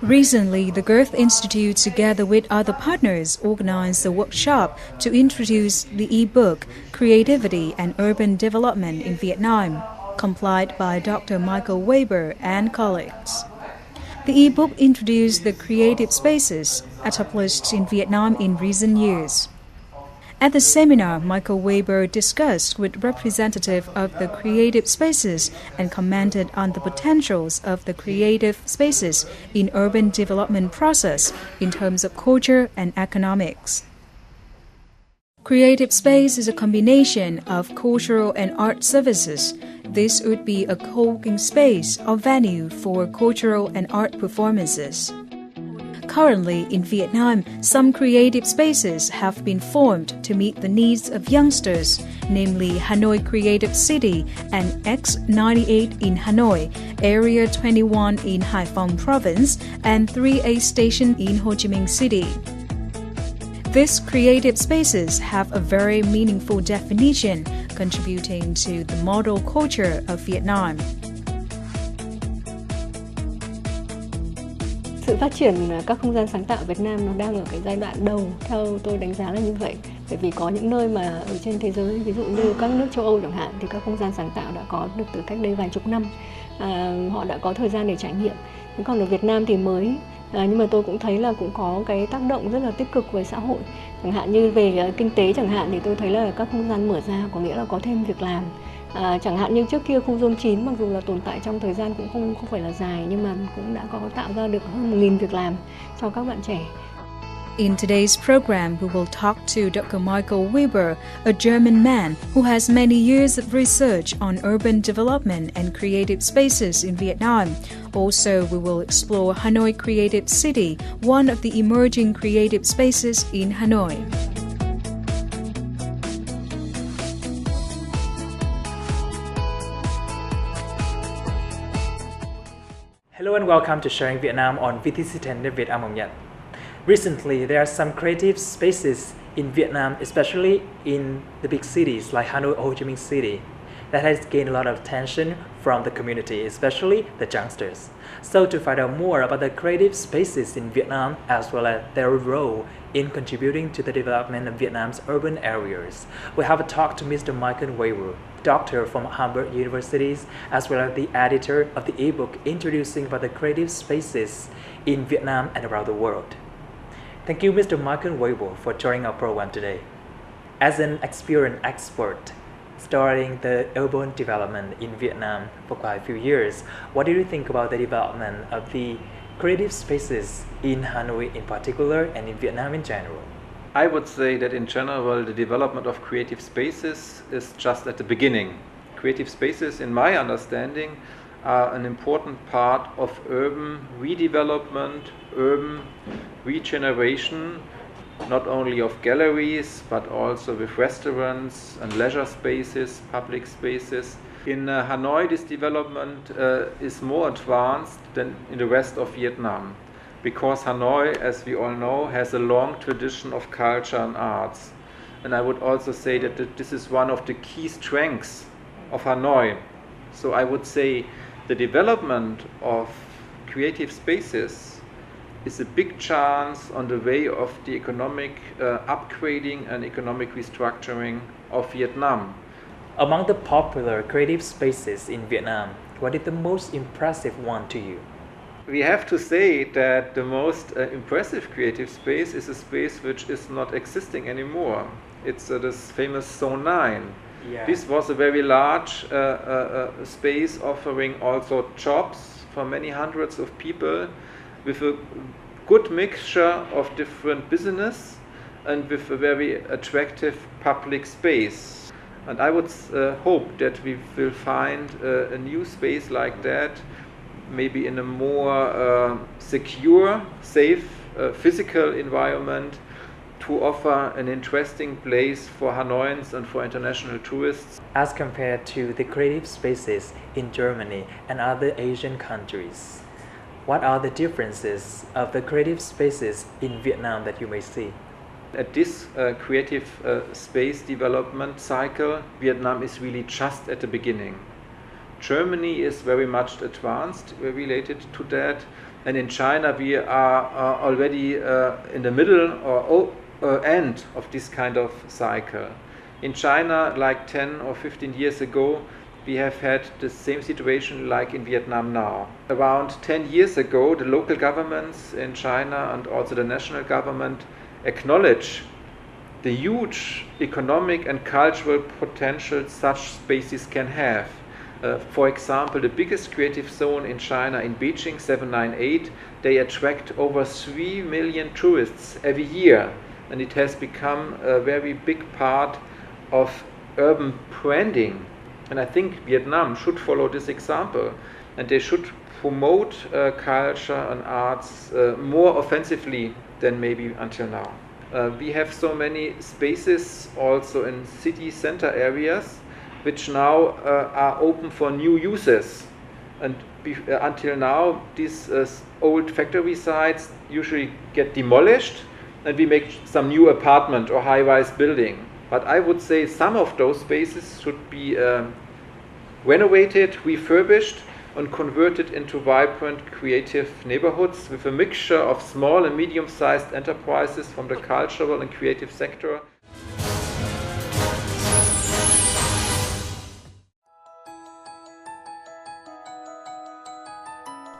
Recently, the Girth Institute, together with other partners, organized a workshop to introduce the e-book Creativity and Urban Development in Vietnam, compiled by Dr. Michael Weber and colleagues. The e-book introduced the creative spaces established in Vietnam in recent years. At the seminar, Michael Weber discussed with representatives of the creative spaces and commented on the potentials of the creative spaces in urban development process in terms of culture and economics. Creative space is a combination of cultural and art services. This would be a co-working space or venue for cultural and art performances. Currently, in Vietnam, some creative spaces have been formed to meet the needs of youngsters, namely Hanoi Creative City and X98 in Hanoi, Area 21 in Hải Phòng Province, and 3A Station in Ho Chi Minh City. These creative spaces have a very meaningful definition, contributing to the model culture of Vietnam. Sự phát triển các không gian sáng tạo Việt Nam nó đang ở cái giai đoạn đầu, theo tôi đánh giá là như vậy. Bởi vì có những nơi mà ở trên thế giới, ví dụ như các nước châu Âu chẳng hạn, thì các không gian sáng tạo đã có được từ cách đây vài chục năm. Họ đã có thời gian để trải nghiệm. Còn ở Việt Nam thì mới, nhưng mà tôi cũng thấy là cũng có cái tác động rất là tích cực với xã hội. Chẳng hạn như về kinh tế chẳng hạn thì tôi thấy là các không gian mở ra có nghĩa là có thêm việc làm. Chẳng hạn như trước kia khu Zone 9 mặc dù là tồn tại trong thời gian cũng không phải là dài, nhưng mà cũng đã có tạo ra được hơn 1.000 việc làm cho các bạn trẻ. In today's program, we will talk to Dr. Michael Weber, a German man who has many years of research on urban development and creative spaces in Vietnam. Also, we will explore Hanoi Creative City, one of the emerging creative spaces in Hanoi. Hello and welcome to Sharing Vietnam on VTC10 Việt Nam nhận. Recently, there are some creative spaces in Vietnam, especially in the big cities like Hanoi or Ho Chi Minh City, that has gained a lot of attention from the community, especially the youngsters. So to find out more about the creative spaces in Vietnam as well as their role in contributing to the development of Vietnam's urban areas, we have a talk to Mr. Michael Weber, doctor from Hamburg Universities, as well as the editor of the ebook introducing about the creative spaces in Vietnam and around the world. Thank you, Mr. Michael Weber, for joining our program today. As an experienced expert studying the urban development in Vietnam for quite a few years, what do you think about the development of the creative spaces in Hanoi in particular and in Vietnam in general? I would say that in general the development of creative spaces is just at the beginning. Creative spaces, in my understanding, are an important part of urban redevelopment, urban regeneration, not only of galleries but also with restaurants and leisure spaces, public spaces. In Hanoi, this development is more advanced than in the rest of Vietnam, because Hanoi, as we all know, has a long tradition of culture and arts. And I would also say that this is one of the key strengths of Hanoi. So I would say the development of creative spaces is a big chance on the way of the economic upgrading and economic restructuring of Vietnam. Among the popular creative spaces in Vietnam, what is the most impressive one to you? We have to say that the most impressive creative space is a space which is not existing anymore. It's this famous Zone 9. Yeah. This was a very large space offering also jobs for many hundreds of people, with a good mixture of different business and with a very attractive public space. And I would hope that we will find a new space like that, maybe in a more secure, safe, physical environment, to offer an interesting place for Hanoians and for international tourists. As compared to the creative spaces in Germany and other Asian countries, what are the differences of the creative spaces in Vietnam that you may see? At this creative space development cycle, Vietnam is really just at the beginning. Germany is very much advanced related to that. And in China, we are already in the middle or end of this kind of cycle. In China, like 10 or 15 years ago, we have had the same situation like in Vietnam now. Around 10 years ago, the local governments in China and also the national government acknowledge the huge economic and cultural potential such spaces can have. For example, the biggest creative zone in China, in Beijing 798, they attract over 3 million tourists every year, and it has become a very big part of urban branding. And I think Vietnam should follow this example, and they should promote culture and arts more offensively than maybe until now. We have so many spaces also in city center areas which now are open for new uses. And until now, these old factory sites usually get demolished and we make some new apartment or high-rise building. But I would say some of those spaces should be renovated, refurbished, and converted into vibrant creative neighborhoods with a mixture of small and medium-sized enterprises from the cultural and creative sector.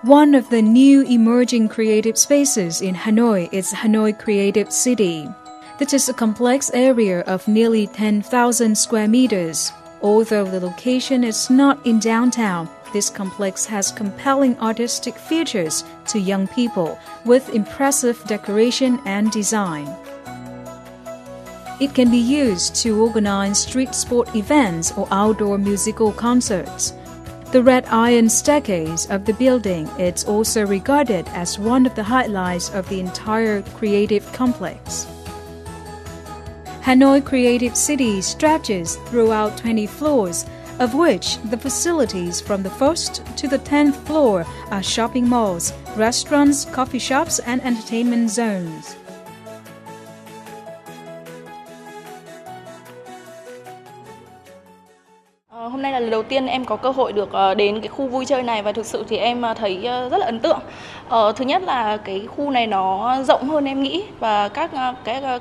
One of the new emerging creative spaces in Hanoi is Hanoi Creative City. This is a complex area of nearly 10,000 square meters. Although the location is not in downtown, this complex has compelling artistic features to young people with impressive decoration and design. It can be used to organize street sport events or outdoor musical concerts. The red iron staircase of the building is also regarded as one of the highlights of the entire creative complex. Hanoi Creative City stretches throughout 20 floors, of which the facilities from the 1st to the 10th floor are shopping malls, restaurants, coffee shops, and entertainment zones. Hôm nay là lần đầu tiên em có cơ hội được đến cái khu vui chơi này và thực sự thì em thấy rất là ấn tượng. Thứ nhất là cái khu này nó rộng hơn em nghĩ và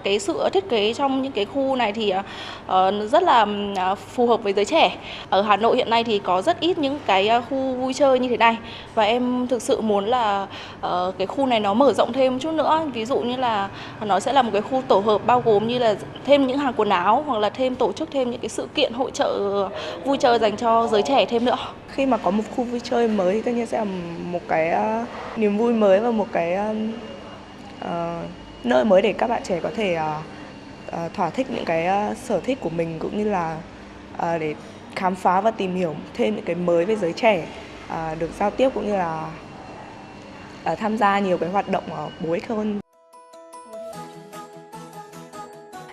cái sự thiết kế trong những cái khu này thì rất là phù hợp với giới trẻ. Ở Hà Nội hiện nay thì có rất ít những cái khu vui chơi như thế này và em thực sự muốn là cái khu này nó mở rộng thêm chút nữa. Ví dụ như là nó sẽ là một cái khu tổ hợp bao gồm như là thêm những hàng quần áo hoặc là tổ chức thêm những cái sự kiện hội chợ vui chơi dành cho giới trẻ thêm nữa. Khi mà có một khu vui chơi mới thì tất nhiên sẽ là một cái niềm vui mới và một cái nơi mới để các bạn trẻ có thể thỏa thích những cái sở thích của mình cũng như là để khám phá và tìm hiểu thêm những cái mới về giới trẻ, được giao tiếp cũng như là tham gia nhiều cái hoạt động bổ ích hơn.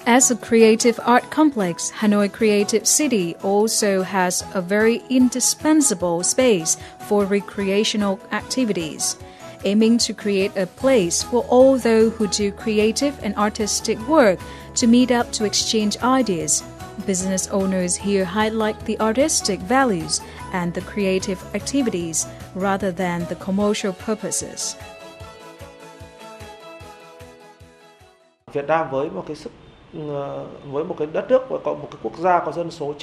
As a creative art complex, Hanoi Creative City also has a very indispensable space for recreational activities, aiming to create a place for all those who do creative and artistic work to meet up to exchange ideas. Business owners here highlight the artistic values and the creative activities rather than the commercial purposes. Việt Nam với một cái đất nước và có một cái quốc gia có dân số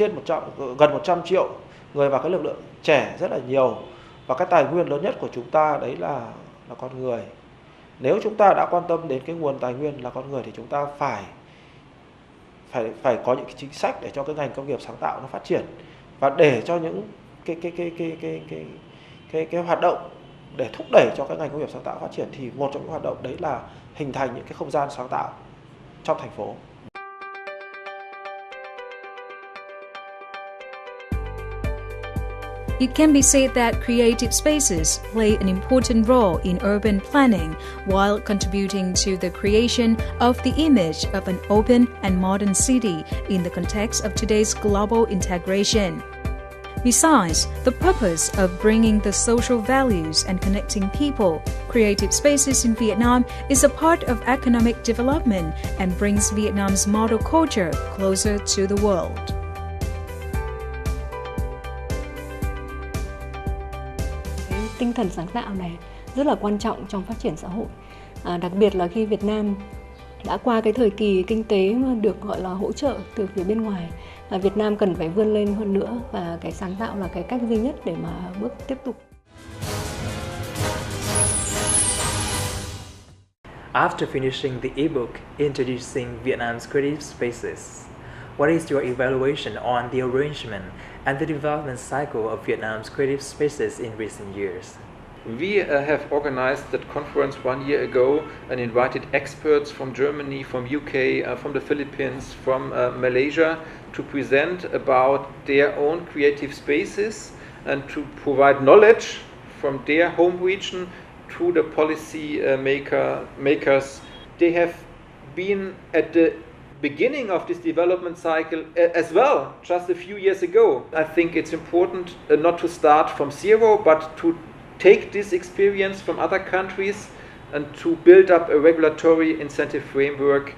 gần 100 triệu người và cái lực lượng trẻ rất là nhiều, và cái tài nguyên lớn nhất của chúng ta đấy là con người. Nếu chúng ta đã quan tâm đến cái nguồn tài nguyên là con người thì chúng ta phải có những cái chính sách để cho cái ngành công nghiệp sáng tạo nó phát triển, và để cho những cái hoạt động để thúc đẩy cho cái ngành công nghiệp sáng tạo phát triển thì một trong những hoạt động đấy là hình thành những cái không gian sáng tạo trong thành phố. It can be said that creative spaces play an important role in urban planning while contributing to the creation of the image of an open and modern city in the context of today's global integration. Besides the purpose of bringing the social values and connecting people, creative spaces in Vietnam is a part of economic development and brings Vietnam's model culture closer to the world. tinh thần sáng tạo này rất là quan trọng trong phát triển xã hội. Đặc biệt là khi Việt Nam đã qua cái thời kỳ kinh tế mà được gọi là hỗ trợ từ phía bên ngoài, Việt Nam cần phải vươn lên hơn nữa, và cái sáng tạo là cái cách duy nhất để mà bước tiếp tục. After finishing the ebook introducing Vietnam's creative spaces, what is your evaluation on the arrangement and the development cycle of Vietnam's creative spaces in recent years? We have organized that conference 1 year ago and invited experts from Germany, from UK, from the Philippines, from Malaysia to present about their own creative spaces and to provide knowledge from their home region to the policy makers. They have been at the beginning of this development cycle as well, just a few years ago. I think it's important not to start from zero, but to take this experience from other countries and to build up a regulatory incentive framework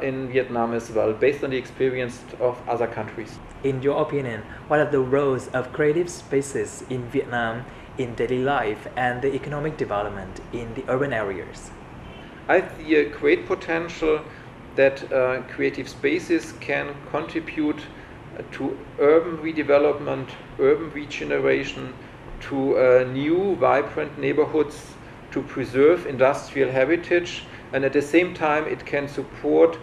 in Vietnam as well, based on the experience of other countries. In your opinion, what are the roles of creative spaces in Vietnam in daily life and the economic development in the urban areas? I see a great potential that creative spaces can contribute to urban redevelopment, urban regeneration, to new vibrant neighborhoods, to preserve industrial heritage, and at the same time it can support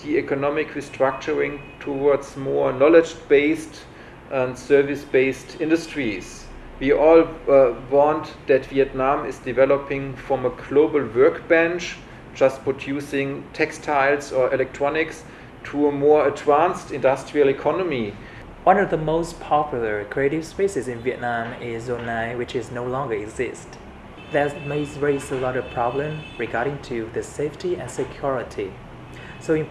the economic restructuring towards more knowledge-based and service-based industries. We all want that Vietnam is developing from a global workbench, just producing textiles or electronics, to a more advanced industrial economy. One of the most popular creative spaces in Vietnam is Zone 9, which is no longer exist. That may raise a lot of problems regarding to the safety and security. So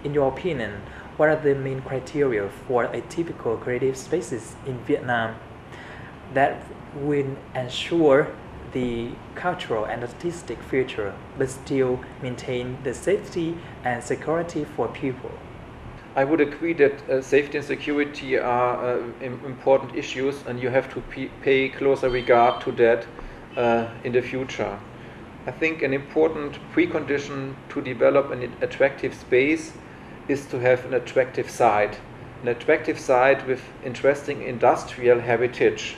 in your opinion, what are the main criteria for a typical creative spaces in Vietnam that will ensure the cultural and artistic future but still maintain the safety and security for people? I would agree that safety and security are important issues, and you have to pay closer regard to that in the future. I think an important precondition to develop an attractive space is to have an attractive site with interesting industrial heritage.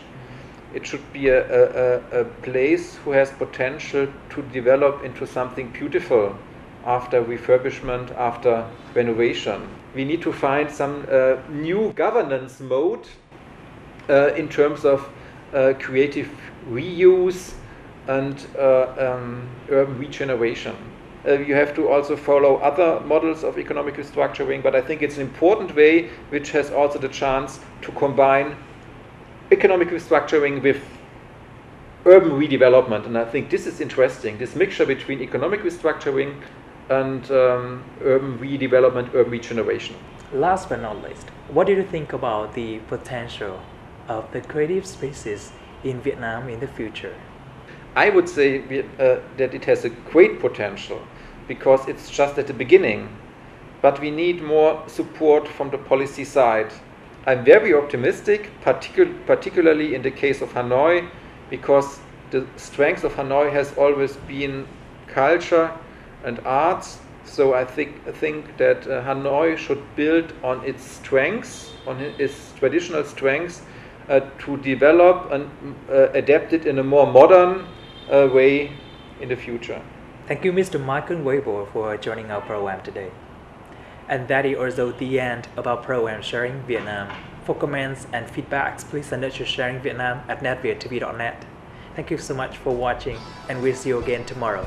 It should be a place who has potential to develop into something beautiful after refurbishment, after renovation. We need to find some new governance mode in terms of creative reuse and urban regeneration. You have to also follow other models of economic restructuring, but I think it's an important way which has also the chance to combine economic restructuring with urban redevelopment, and I think this is interesting, this mixture between economic restructuring and urban redevelopment, urban regeneration. Last but not least, what do you think about the potential of the creative spaces in Vietnam in the future? I would say that it has a great potential because it's just at the beginning, but we need more support from the policy side. I'm very optimistic, particularly in the case of Hanoi, because the strength of Hanoi has always been culture and arts. So I think that Hanoi should build on its strengths, on its traditional strengths, to develop and adapt it in a more modern way in the future. Thank you, Mr. Michael Weibo, for joining our program today. And that is also the end of our program Sharing Vietnam. For comments and feedbacks, please send it to sharingvietnam@netvietv.net. Thank you so much for watching, and we'll see you again tomorrow.